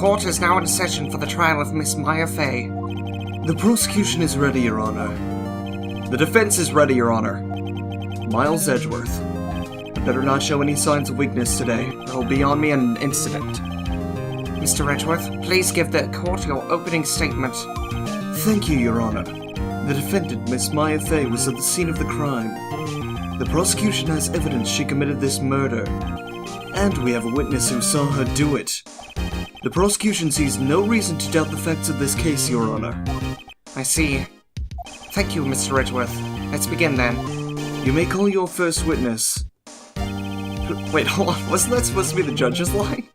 court is now in session for the trial of Miss Maya Fey. The prosecution is ready, Your Honor. The defense is ready, Your Honor. Miles Edgeworth. I better not show any signs of weakness today, or he'll be on me in an instant. Mr. Edgeworth, please give the court your opening statement. Thank you, Your Honor. The defendant, Miss Maya Fey, was at the scene of the crime. The prosecution has evidence she committed this murder, and we have a witness who saw her do it. The prosecution sees no reason to doubt the facts of this case, Your Honor. I see. Thank you, Mr. Edgeworth. Let's begin then. You may call your first witness. Wait, hold on. Wasn't that supposed to be the judge's line?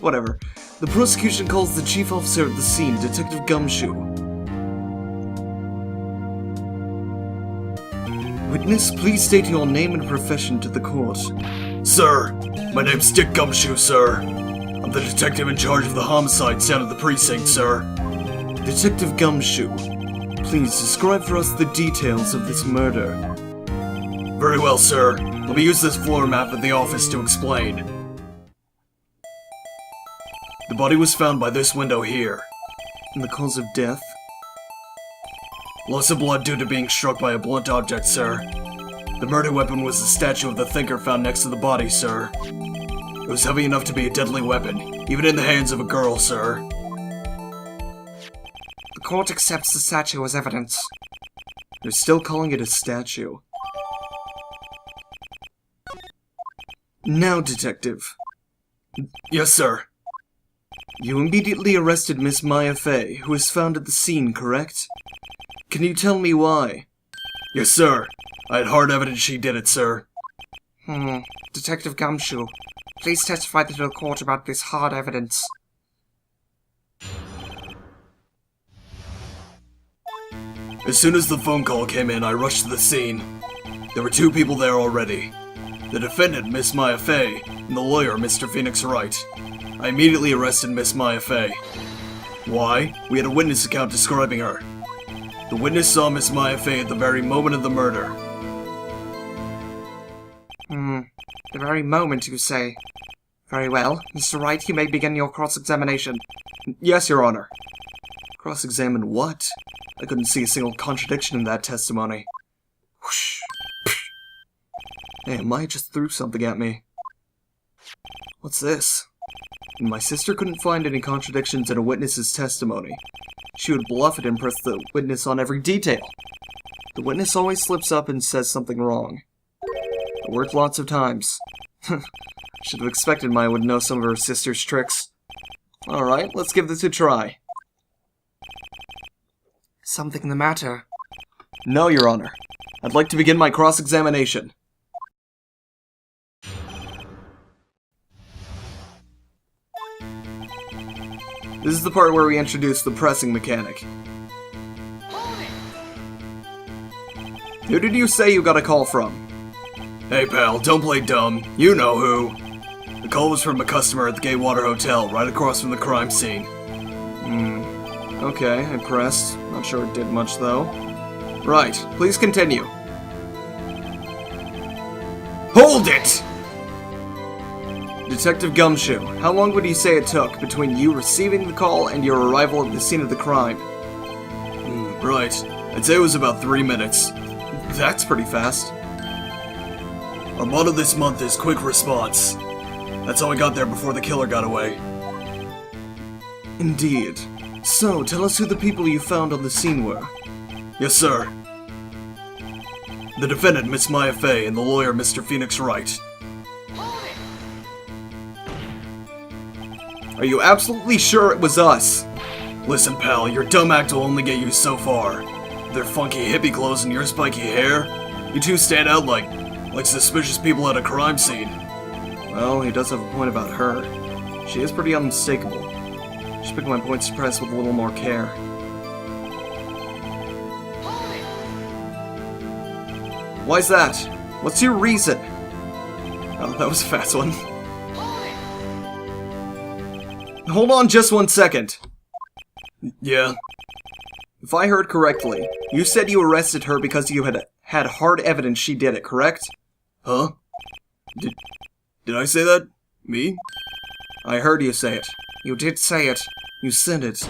Whatever. The prosecution calls the chief officer at the scene, Detective Gumshoe. Witness, please state your name and profession to the court. Sir, my name's Dick Gumshoe, sir. I'm the detective in charge of the homicide down at the precinct, sir. Detective Gumshoe, please describe for us the details of this murder. Very well, sir. Let me use this floor map at the office to explain. The body was found by this window here. And the cause of death? Loss of blood due to being struck by a blunt object, sir. The murder weapon was the statue of the thinker found next to the body, sir. It was heavy enough to be a deadly weapon, even in the hands of a girl, sir. The court accepts the statue as evidence. They're still calling it a statue. Now, Detective. Yes, sir. You immediately arrested Miss Maya Fey, who was found at the scene, correct? Can you tell me why? Yes, sir. I had hard evidence she did it, sir. Detective Gumshoe, please testify to the court about this hard evidence. As soon as the phone call came in, I rushed to the scene. There were two people there already. The defendant, Miss Maya Fey, and the lawyer, Mr. Phoenix Wright. I immediately arrested Miss Maya Fey. Why? We had a witness account describing her. The witness saw Miss Maya Fey at the very moment of the murder. The very moment, you say. Very well. Mr. Wright, you may begin your cross-examination. Yes, Your Honor. Cross-examine what? I couldn't see a single contradiction in that testimony. Whoosh. Hey, Maya just threw something at me. What's this? My sister couldn't find any contradictions in a witness's testimony. She would bluff it and press the witness on every detail. The witness always slips up and says something wrong. It worked lots of times. Should have expected Maya would know some of her sister's tricks. Alright, let's give this a try. Something the matter? No, Your Honor. I'd like to begin my cross-examination. This is the part where we introduce the pressing mechanic. Who did you say you got a call from? Hey pal, don't play dumb. You know who. The call was from a customer at the Gateway Hotel, right across from the crime scene. Okay, I pressed. Not sure it did much though. Right, please continue. Hold it! Detective Gumshoe, how long would you say it took between you receiving the call and your arrival at the scene of the crime? Right. I'd say it was about 3 minutes. That's pretty fast. Our motto this month is quick response. That's how I got there before the killer got away. Indeed. So, tell us who the people you found on the scene were. Yes, sir. The defendant, Miss Maya Fey, and the lawyer, Mr. Phoenix Wright. Are you absolutely sure it was us? Listen, pal, your dumb act will only get you so far. Their funky hippie clothes and your spiky hair, you two stand out like suspicious people at a crime scene. Well, he does have a point about her. She is pretty unmistakable. Should pick my points to press with a little more care. Why's that? What's your reason? Oh, that was a fast one. Hold on just 1 second. Yeah? If I heard correctly, you said you arrested her because you had hard evidence she did it, correct? Huh? Did I say that? Me? I heard you say it. You did say it. You said it.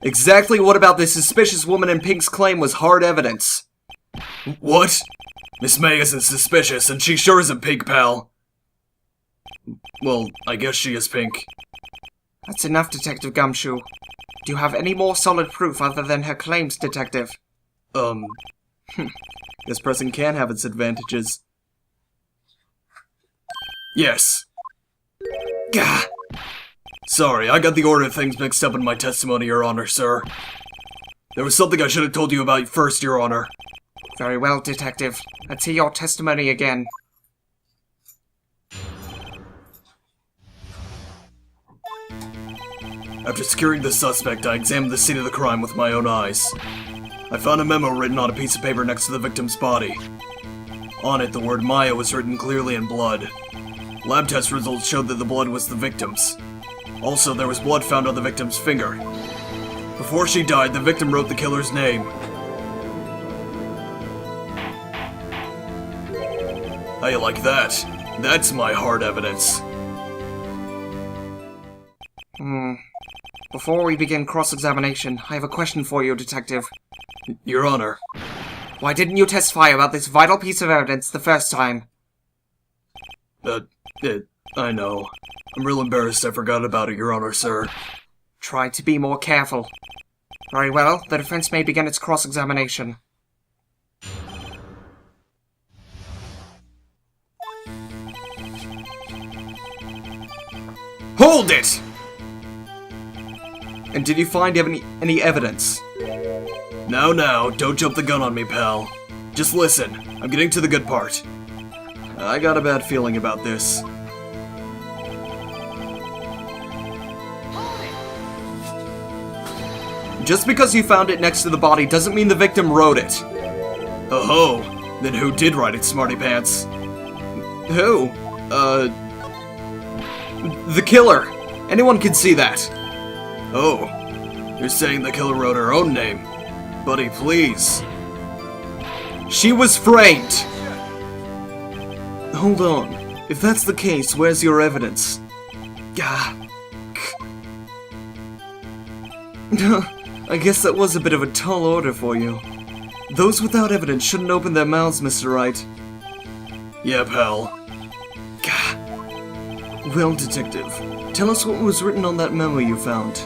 Exactly what about this suspicious woman in pink's claim was hard evidence? What? Miss May isn't suspicious, and she sure isn't pink, pal. Well, I guess she is pink. That's enough, Detective Gumshoe. Do you have any more solid proof other than her claims, Detective? This person can have its advantages. Yes. Gah! Sorry, I got the order of things mixed up in my testimony, Your Honor, sir. There was something I should have told you about first, Your Honor. Very well, Detective. Let's hear your testimony again. After securing the suspect, I examined the scene of the crime with my own eyes. I found a memo written on a piece of paper next to the victim's body. On it, the word Maya was written clearly in blood. Lab test results showed that the blood was the victim's. Also, there was blood found on the victim's finger. Before she died, the victim wrote the killer's name. How you like that? That's my hard evidence. Before we begin cross-examination, I have a question for you, Detective. Your Honor. Why didn't you testify about this vital piece of evidence the first time? I know. I'm real embarrassed I forgot about it, Your Honor, sir. Try to be more careful. Very well, the defense may begin its cross-examination. Hold it! And did you find any evidence? Now, don't jump the gun on me, pal. Just listen, I'm getting to the good part. I got a bad feeling about this. Just because you found it next to the body doesn't mean the victim wrote it. Oh ho, then who did write it, smarty pants? Who? The killer. Anyone can see that. Oh, you're saying the killer wrote her own name? Buddy, please. She was framed. Hold on. If that's the case, where's your evidence? Gah. I guess that was a bit of a tall order for you. Those without evidence shouldn't open their mouths, Mr. Wright. Yeah, pal. Gah. Well, Detective, tell us what was written on that memo you found.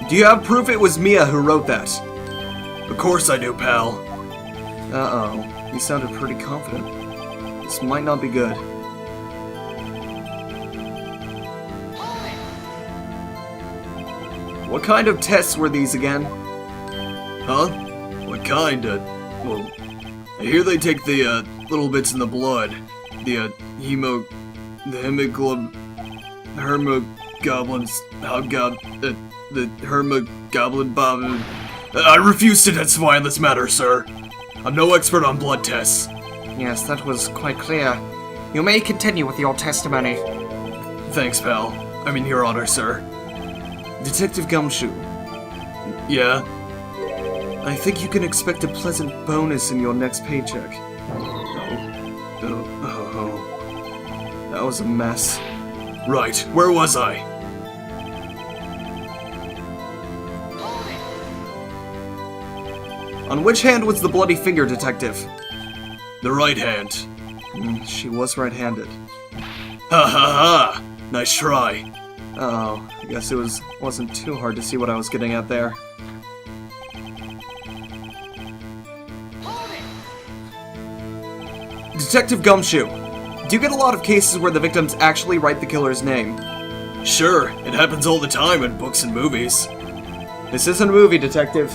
Do you have proof it was Mia who wrote that? Of course I do, pal. Uh-oh. You sounded pretty confident. This might not be good. What kind of tests were these again? Huh? What kind of... Well, I hear they take the, little bits in the blood. The hermogoblins... the hermogoblin bob... I refuse to testify on this matter, sir. I'm no expert on blood tests. Yes, that was quite clear. You may continue with your testimony. Thanks, pal. I mean, Your Honor, sir. Detective Gumshoe, Yeah? I think you can expect a pleasant bonus in your next paycheck. Oh. That was a mess. Right, where was I? On which hand was the bloody finger, Detective? The right hand. She was right-handed. Ha ha ha! Nice try. Oh, I guess it wasn't too hard to see what I was getting at there. Detective Gumshoe, do you get a lot of cases where the victims actually write the killer's name? Sure, it happens all the time in books and movies. This isn't a movie, Detective.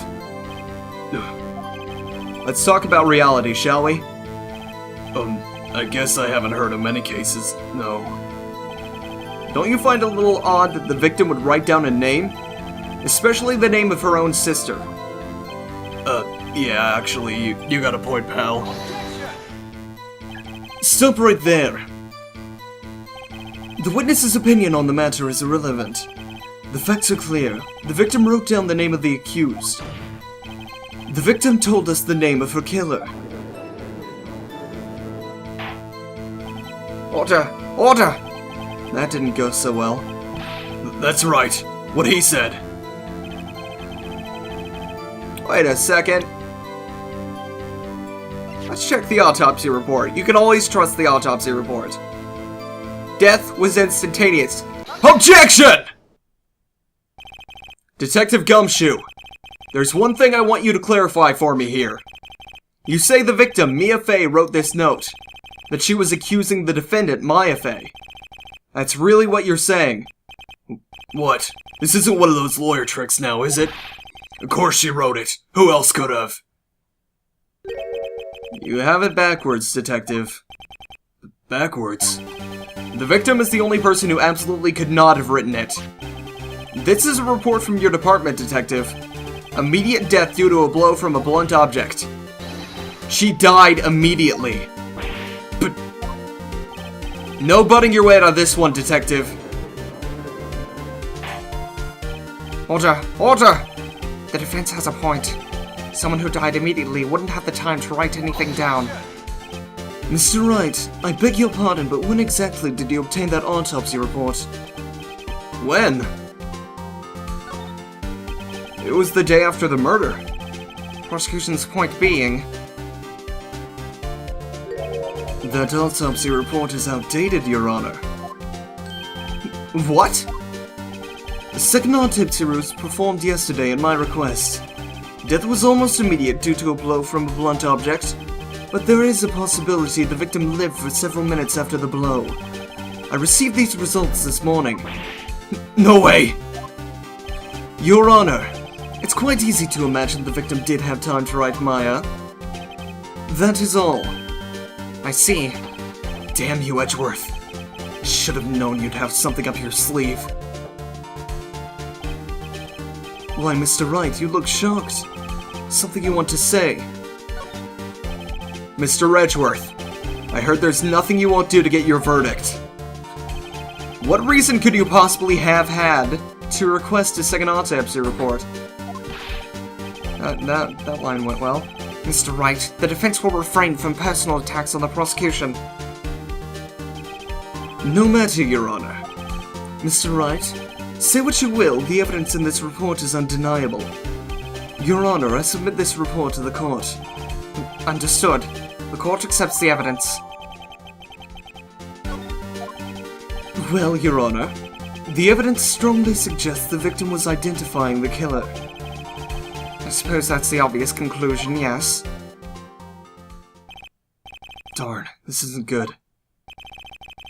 Let's talk about reality, shall we? I guess I haven't heard of many cases, no. Don't you find it a little odd that the victim would write down a name? Especially the name of her own sister. Yeah, actually, you got a point, pal. Stop right there. The witness's opinion on the matter is irrelevant. The facts are clear. The victim wrote down the name of the accused. The victim told us the name of her killer. Order! Order! That didn't go so well. That's right. What he said. Wait a second. Let's check the autopsy report. You can always trust the autopsy report. Death was instantaneous. Objection! Detective Gumshoe, there's one thing I want you to clarify for me here. You say the victim, Mia Fey, wrote this note. That she was accusing the defendant, Maya Fey. That's really what you're saying. What? This isn't one of those lawyer tricks now, is it? Of course she wrote it. Who else could have? You have it backwards, Detective. Backwards? The victim is the only person who absolutely could not have written it. This is a report from your department, Detective. Immediate death due to a blow from a blunt object. She died immediately. But no butting your way out of this one, Detective. Order! Order! The defense has a point. Someone who died immediately wouldn't have the time to write anything down. Mr. Wright, I beg your pardon, but when exactly did you obtain that autopsy report? When? It was the day after the murder. Prosecution's point being... That autopsy report is outdated, Your Honor. What? The second autopsy was performed yesterday at my request. Death was almost immediate due to a blow from a blunt object, but there is a possibility the victim lived for several minutes after the blow. I received these results this morning. No way! Your Honor, it's quite easy to imagine the victim did have time to write Maya. That is all. I see. Damn you, Edgeworth. Should have known you'd have something up your sleeve. Why, Mr. Wright, you look shocked. Something you want to say? Mr. Edgeworth, I heard there's nothing you won't do to get your verdict. What reason could you possibly have had to request a second autopsy report? That line went well. Mr. Wright, the defense will refrain from personal attacks on the prosecution. No matter, Your Honor. Mr. Wright, say what you will, the evidence in this report is undeniable. Your Honor, I submit this report to the court. Understood. The court accepts the evidence. Well, Your Honor, the evidence strongly suggests the victim was identifying the killer. I suppose that's the obvious conclusion, yes. Darn, this isn't good.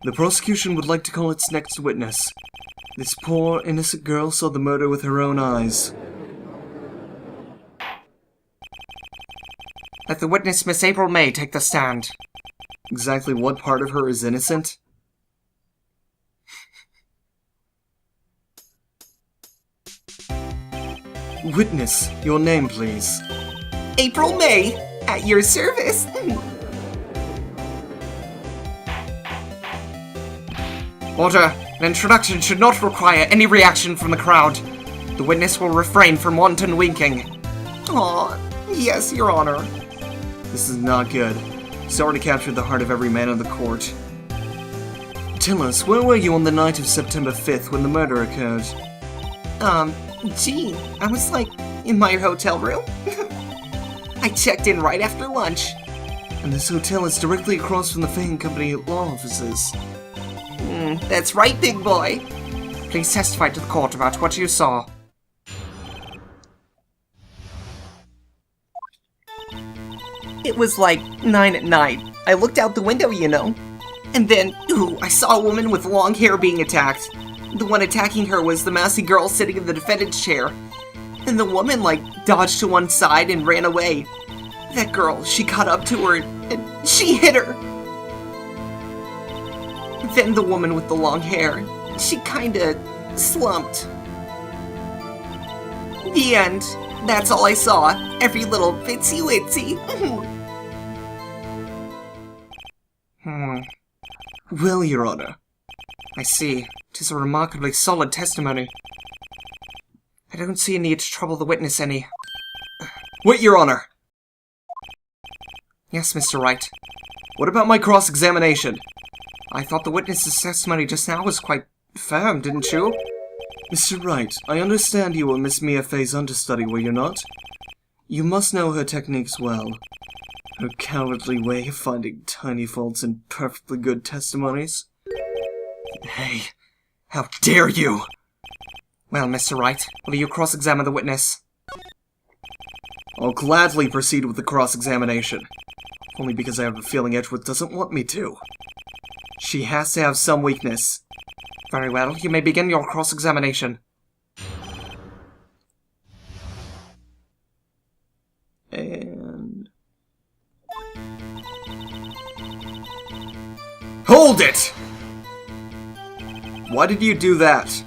The prosecution would like to call its next witness. This poor, innocent girl saw the murder with her own eyes. Let the witness, Miss April May, take the stand. Exactly what part of her is innocent? Witness, your name, please. April May, at your service. Order. An introduction should not require any reaction from the crowd. The witness will refrain from wanton winking. Aw, yes, Your Honor. This is not good. It's already captured the heart of every man in the court. Tell us, where were you on the night of September 5th when the murder occurred? Gee, I was, in my hotel room. I checked in right after lunch. And this hotel is directly across from the Fane Company law offices. That's right, big boy. Please testify to the court about what you saw. It was 9 at night. I looked out the window, you know. And then, I saw a woman with long hair being attacked. The one attacking her was the mousy girl sitting in the defendant's chair. And the woman, dodged to one side and ran away. That girl, she caught up to her and she hit her. Then the woman with the long hair, she kinda slumped. The end. That's all I saw. Every little bitsy witsy. Well, Your Honor. I see. 'Tis a remarkably solid testimony. I don't see a need to trouble the witness any. Wait, Your Honor! Yes, Mr. Wright. What about my cross-examination? I thought the witness's testimony just now was quite firm, didn't you? Mr. Wright, I understand you were Miss Mia Fey's understudy, were you not? You must know her techniques well. Her cowardly way of finding tiny faults in perfectly good testimonies. Hey, how dare you! Well, Mr. Wright, will you cross-examine the witness? I'll gladly proceed with the cross-examination. Only because I have a feeling Edgeworth doesn't want me to. She has to have some weakness. Very well, you may begin your cross-examination. And... Hold it! Why did you do that?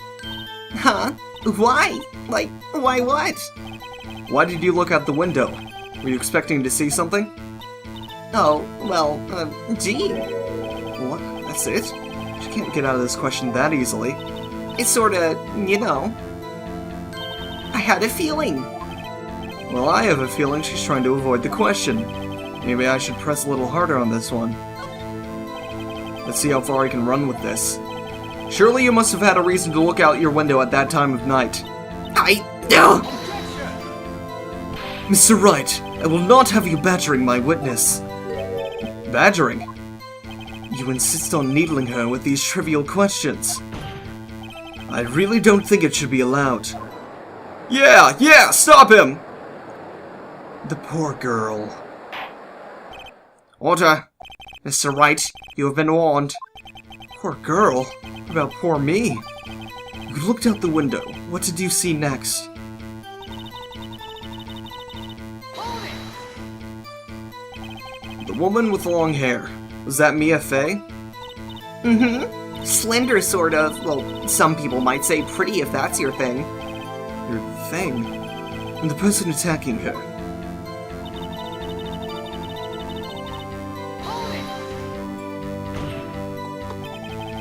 Huh? Why? Like, why what? Why did you look out the window? Were you expecting to see something? Oh, well, gee. What? That's it? She can't get out of this question that easily. It's sorta, you know. I had a feeling. Well, I have a feeling she's trying to avoid the question. Maybe I should press a little harder on this one. Let's see how far I can run with this. Surely you must have had a reason to look out your window at that time of night. Mr. Wright, I will not have you badgering my witness. Badgering? You insist on needling her with these trivial questions. I really don't think it should be allowed. Yeah, stop him! The poor girl. Order. Mr. Wright, you have been warned. Poor girl? What about poor me? You looked out the window. What did you see next? The woman with long hair. Was that Mia Fey? Mm-hmm. Slender, sort of. Well, some people might say pretty if that's your thing. Your thing? And the person attacking her?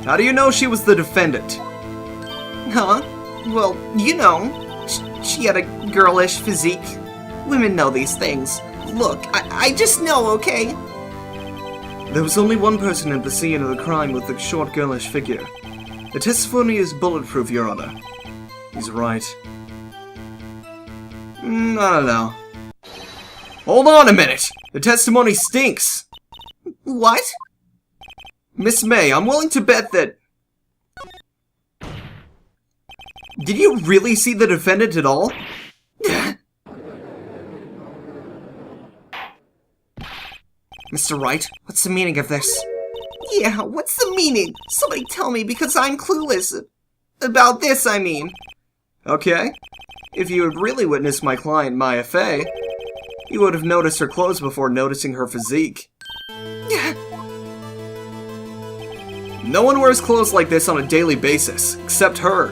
How do you know she was the defendant? Huh? Well, you know. She had a girlish physique. Women know these things. Look, I just know, okay? There was only one person at the scene of the crime with the short girlish figure. The testimony is bulletproof, Your Honor. He's right. I don't know. Hold on a minute! The testimony stinks! What? Miss May, I'm willing to bet that... Did you really see the defendant at all? Mr. Wright, what's the meaning of this? Yeah, what's the meaning? Somebody tell me, because I'm clueless. About this, I mean. Okay. If you had really witnessed my client, Mia Fey, you would have noticed her clothes before noticing her physique. No one wears clothes like this on a daily basis, except her.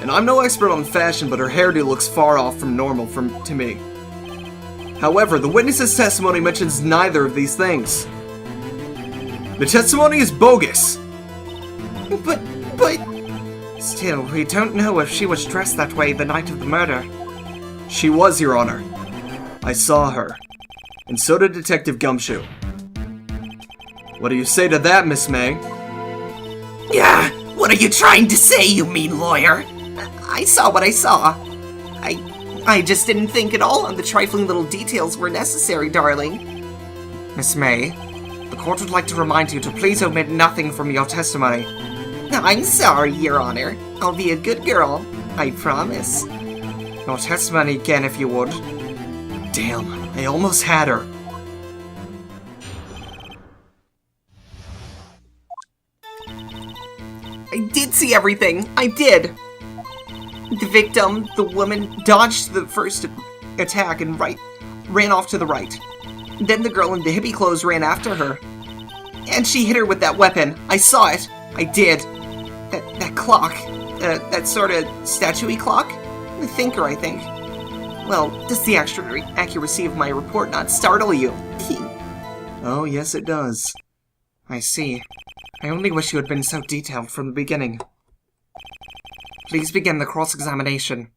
And I'm no expert on fashion, but her hairdo looks far off from normal to me. However, the witness's testimony mentions neither of these things. The testimony is bogus! But... Still, we don't know if she was dressed that way the night of the murder. She was, Your Honor. I saw her. And so did Detective Gumshoe. What do you say to that, Miss May? Yeah, what are you trying to say, you mean lawyer? I saw what I saw. I just didn't think at all on the trifling little details were necessary, darling. Miss May, the court would like to remind you to please omit nothing from your testimony. I'm sorry, Your Honor. I'll be a good girl. I promise. Your testimony again, if you would. Damn, I almost had her. I did see everything. I did. The victim, the woman, dodged the first attack and ran off to the right. Then the girl in the hippie clothes ran after her. And she hit her with that weapon. I saw it. I did. That clock. That sort of statue-y clock? The thinker, I think. Well, does the accuracy of my report not startle you? Oh, yes it does. I see. I only wish you had been so detailed from the beginning. Please begin the cross-examination.